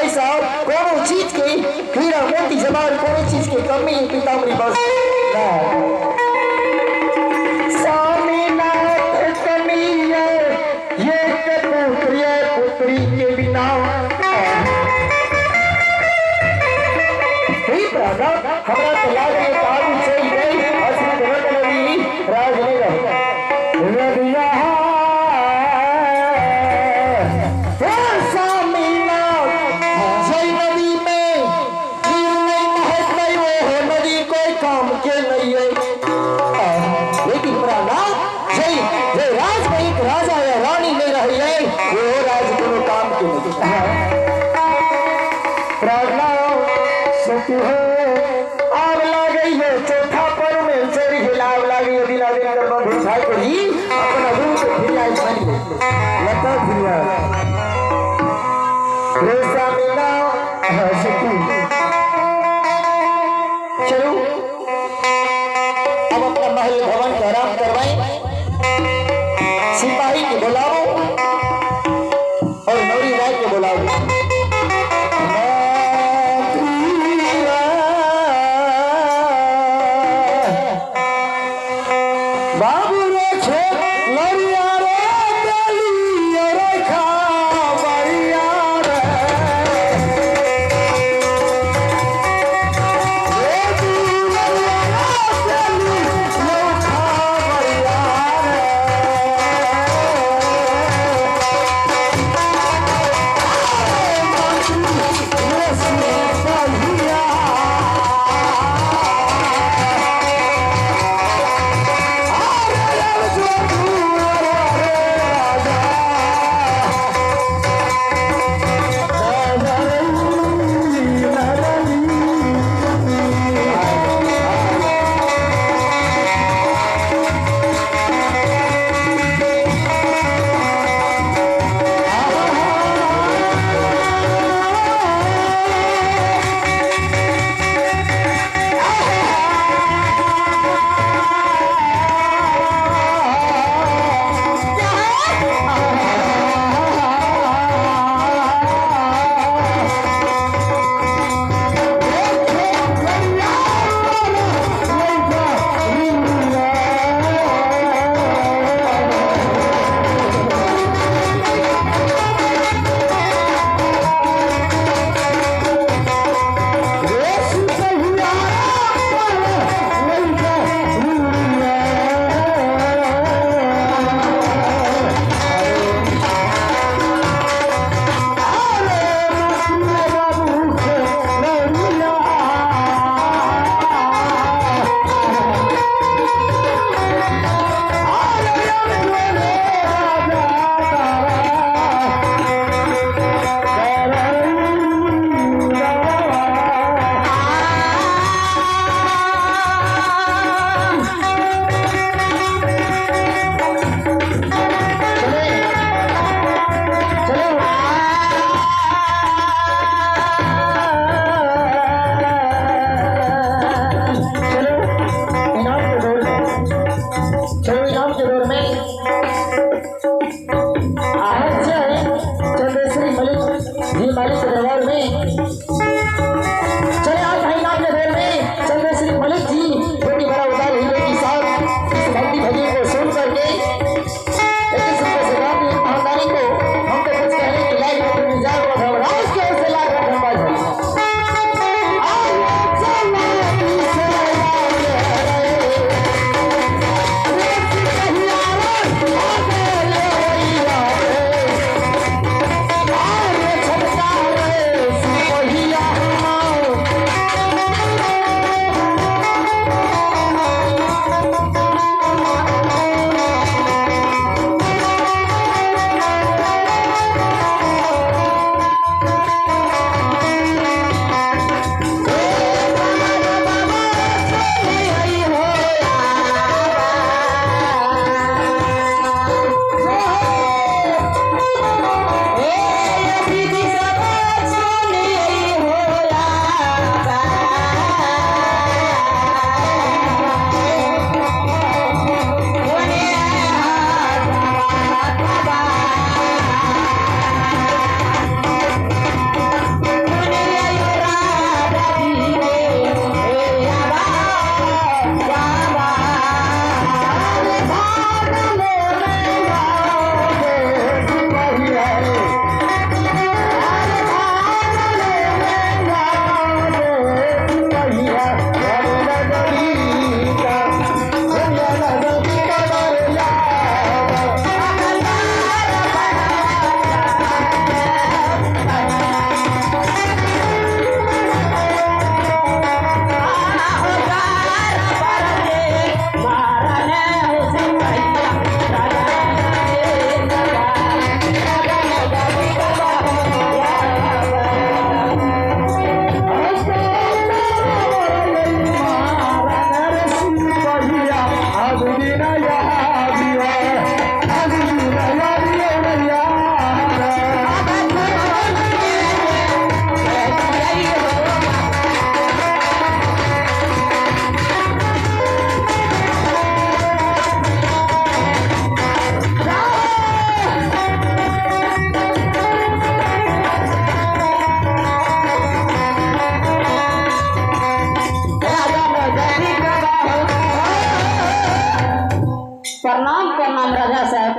भाई साहब कोनो चीज की हीरा मोती जवाहर कोनो चीज की कमी पीताम्बरी बस ना स्वामीनाथ कमी है ये पुत्री पुत्री के बिना ही प्राणा हमरा तो लाग ये तारू से गई असली धरत नदी राज नहीं रहा नदिया आग लगी है चौथा पर में चोरी हिलाव लगी है दिला दिन कर बंद उठाई को ही अपना रूप हिलाई खाली लता दिया रे सामिना हसती चलो अब अपना महल भवन का आराम करवाएं सिपाही को बुलाओ और नौरी राय को बुलाओ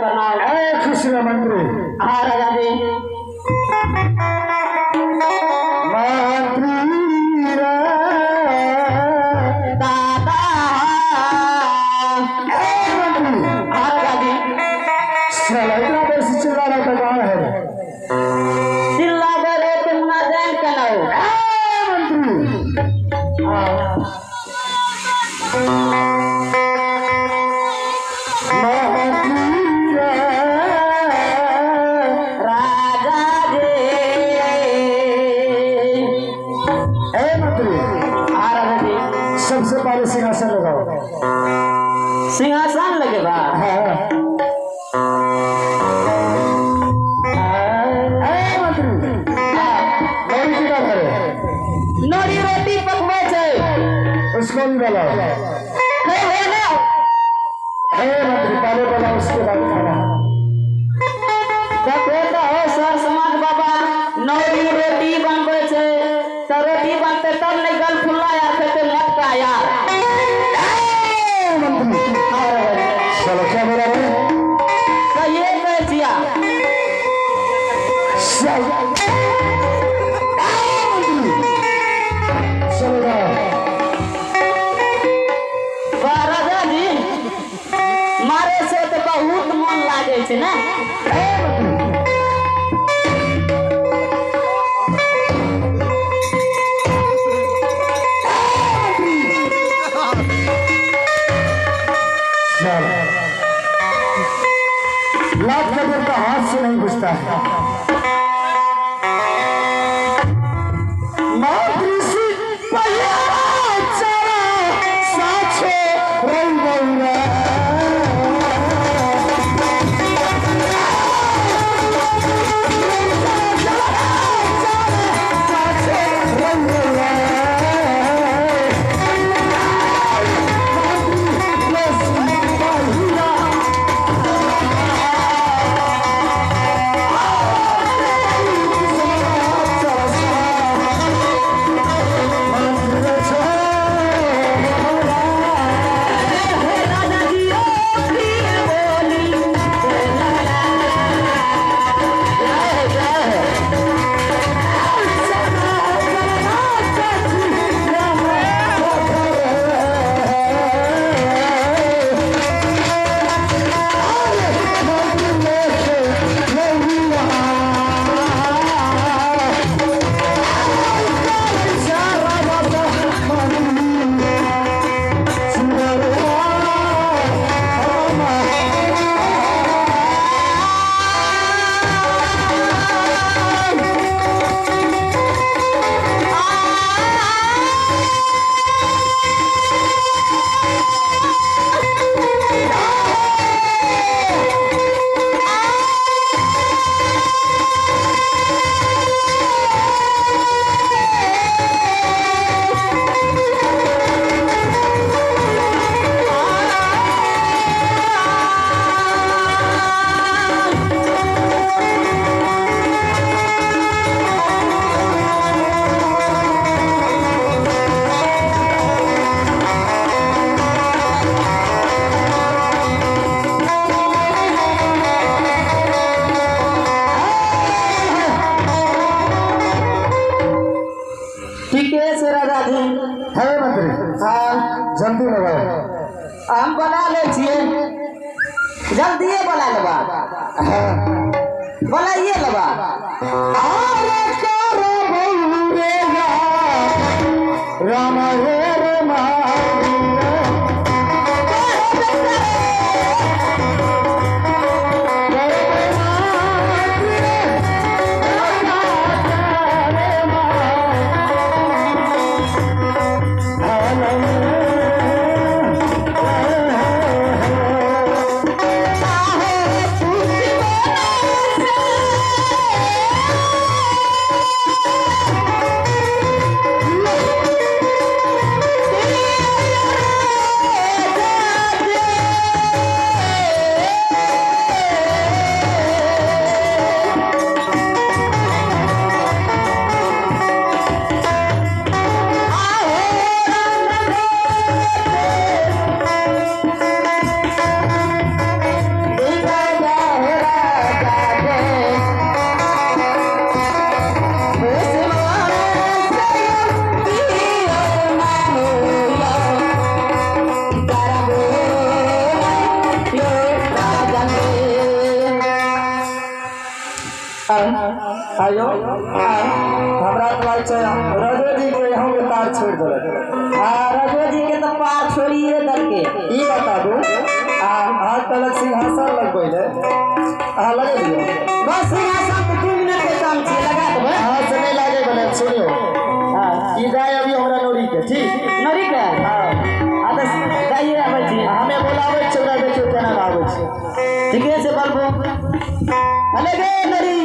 प्रणाम। खुश रहो मंत्री। हाँ राजा जी। मंत्री दादा। हाँ राजा जी। इतना देर से चिल्ला रहा था, कहाँ है चिल्ला दे रहे तुम ना जान के लो सबसे पहले सिंहासन लगाओ। सिंहासन लगेगा। नोरी रोटी पकवे छे उसको भी बोलाओ। मंत्री पहले बोलाओ, उसके बाद खाना। सर समाज बाबा नौरी रोटी बनबे छे तो रोटी बनते तब नहीं गल फुल्ला यार खेते मटका यार। चलो क्या बोला रे? सही है बेचिया। राजा जी मारे से तो बहुत मन लागे छे ना। लाख कदर का हाथ से नहीं घुसता है। जल्दी लगाओ। हम बना ले छिए, जल्दी बना लेबा। बनाइए लेबा। राम आयो हमरा तो लाग छै रजो जी के हम के तार छोड़ देलक। रजो जी के तो पार छोड़िए दलके। ई बताबू आज तलक सिंहासन लगबैले अहाँ लगे दियो। बस सिंहासन 2 मिनट के काम छै, लगा देबै। हाँ से नहीं लागे बने सुनियो ई जाए अभी हमरा नौरी के ठीक नरी के हाँ तो जाइए आबै छी। हमें बोलावे छै ओकरा देखियो केना आबै छै। ठीके से बलबो अले गे नरी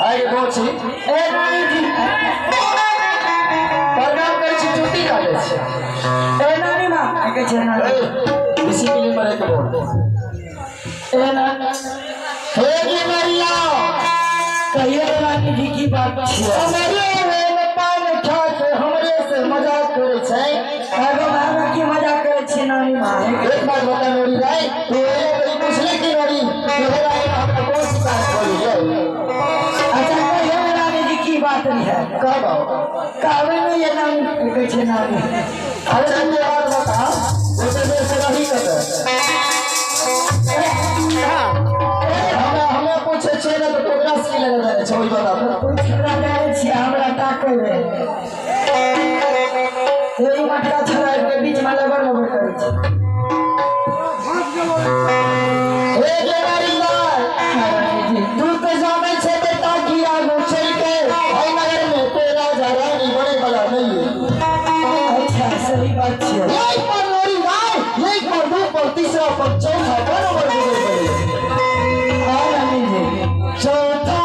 आगे पहुंची ए नानी जी प्रणाम करे छी चुटी काटे छी ए नानी मां के छै ना इसी के लिए मरे के बोल ए नानी हे की मरिया कहिए नानी जी की बात छै हमारे रे पान खा के हमरे से मजाक करे छै आगो बाबा की मजाक करे छी नानी मां एक बात बता नोरी भाई तो ये मुस्लिम की नोरी तोहरा हमरा कौन शिकायत करी है बात नहीं है कब कावे में ये नाम कैसे नाम है अरे बात बता उसे से नहीं करता यही मटका छड़ा के बीच में लबर मबर करे छे हे गेवारी भाई तू तो जाने छे बेटा की आगो चल के भाई नगर में तेरा रानी बड़े वाला नहीं है अच्छा सही बात छे एक पर मेरी भाई एक पर दो पर तीसरा पर चौथा बराबर बोले हां रानी जी चौथा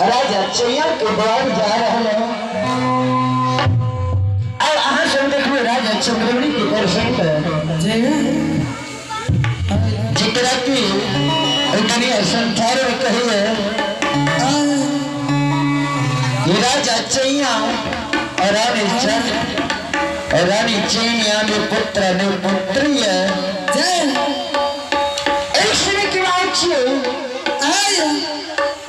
राजा चैया के द्वार जा रहे हैं और अहाँ सब देखिए राजा चंद्रमणि के दर्शन पर जितना की इतनी संसार में कही है ये राजा चैया और रानी चंद और रानी चैया में पुत्र ने पुत्री है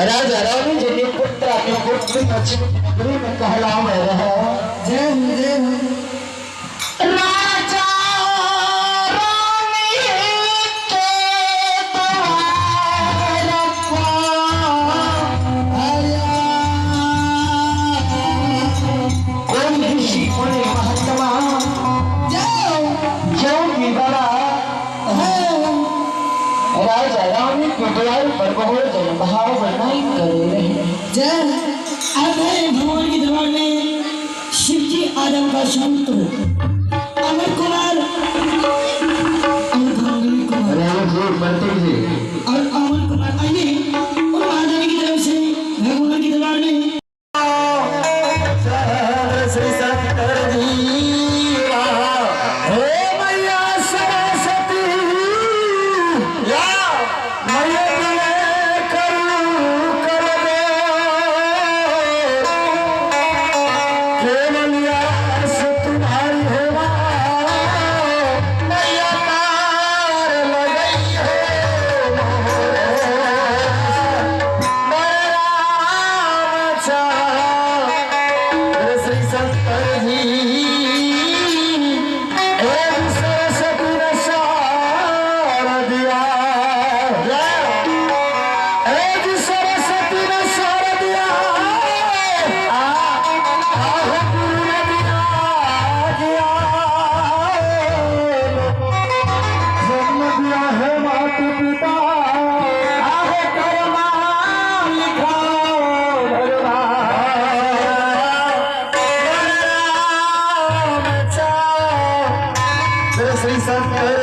राजा रानी जी ने पुत्र अपने पुत्री पश्चिम नगरी में कहलावे रहे। जय जय राजा रानी के द्वार आया कोई ऋषि कोई महात्मा जो की बड़ा राजा रानी के द्वार पर बहुत जन भाव बनाई करे रहे। जय भगवान के दरबार में शिव जी आदम का संत अमर कुमार और अमर कुमार आइए और महादेवी की तरफ से भगवान के दरबार में श्री शंकर जी हे मैया सरस्वती या मैया श्री शंकर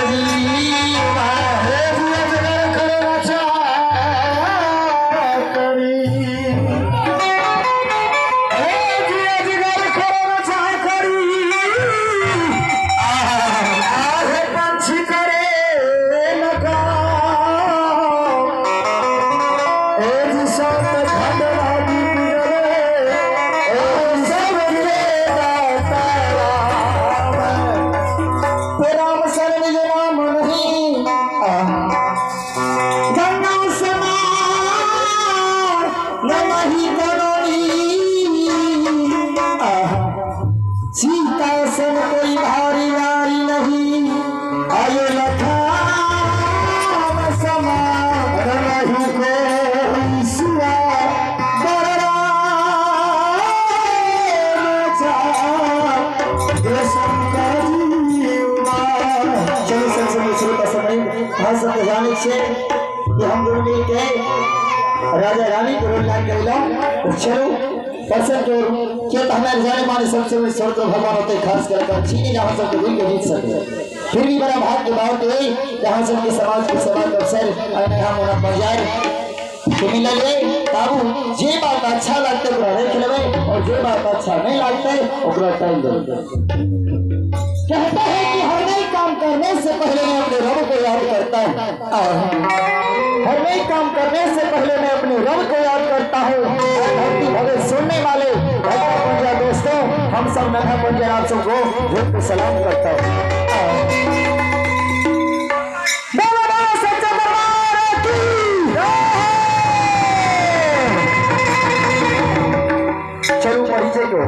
जी से कि हम दोनों मिलके राजा रानी को रोल लाइन करेला तो चलो पर्सन जो क्या तो हमारे जाने माने सबसे बड़े स्वर्ग भगवान होते खास करके चीनी जहाँ सबके दिल को जीत सके। फिर भी बड़ा भाग के बात है जहाँ सबके समाज के समाज अवसर हम होना पड़ जाए तो मिला ले बाबू जे बात अच्छा लगता है ओकरा देख लेवे और जे बात अच्छा नहीं लगता है ओकरा टाइम दे। कहता है कि हर नए काम करने से पहले मैं अपने रब को याद करता हूँ। हर नए काम करने से पहले मैं अपने रब को याद करता हूँ। धरती भगत सुनने वाले नन्हा पुंजा दोस्तों हम सब नन्हा पुंजा आप सबको दिल को सलाम करता हूँ। चलो परिचय को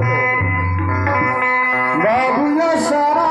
बाबू सारा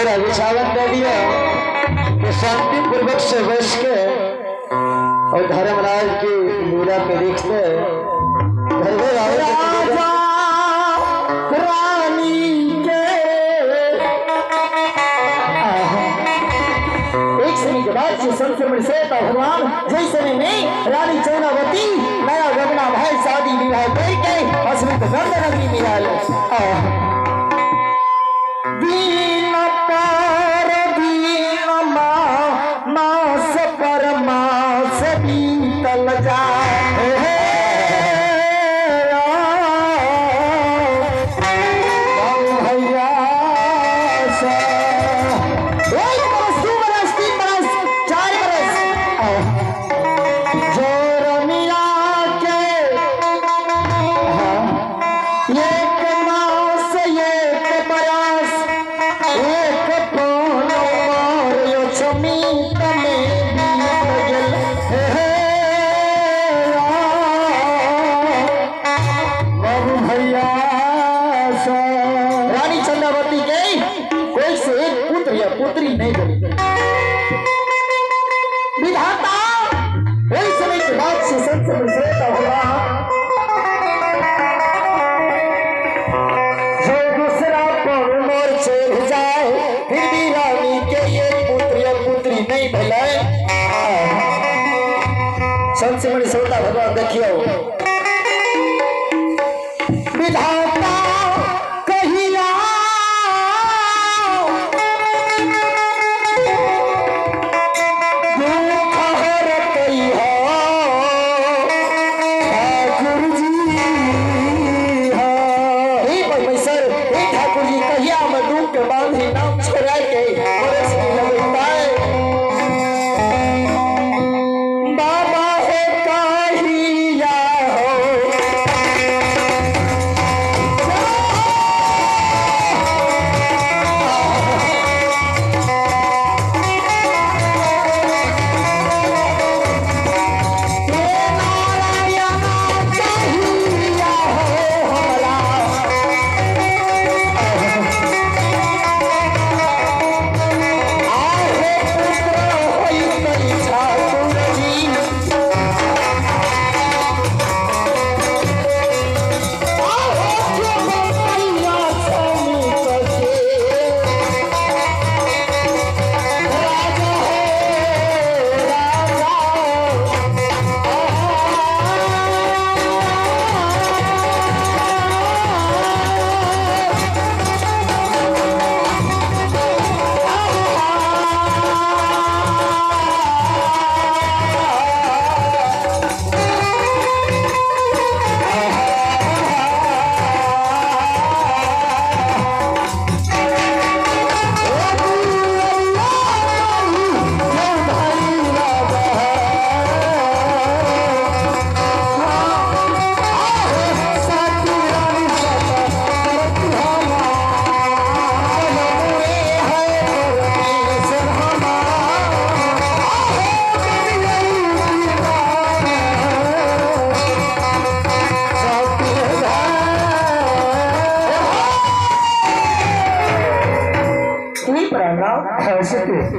मेरा विछावन दे दिया कि शांति पूर्वक से बैठ के और धर्मराज की लीला पे देखते घर घर राजा रानी के एक समय के बाद से संक्रमण से भगवान जैसे में रानी चौनावती नया गगना भाई शादी विवाह करके हसरत गंध नगरी में आए दीन पर दीन मास पर मास बीतल जाए भैया एक बरस 2 बरस 3 बरस 4 बरस जोरमिया के एक मास एक बरस एक पौन मार छमीत में बीत गेल बाबू भैया रानी चंद्रावती के कोई से एक पुत्र या पुत्री नहीं बनी विधाता वही समय के बाद से संक्रमण से हुआ जो दूसरा पर मोर चढ़ जाए फिर भी रानी के ये पुत्र या पुत्री नहीं भलाए संक्रमण से होता भगवान देखियो विधाता कहिया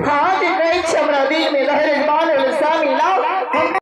हाँ, हमरा दिल में लहरे बाल सामी लाओ।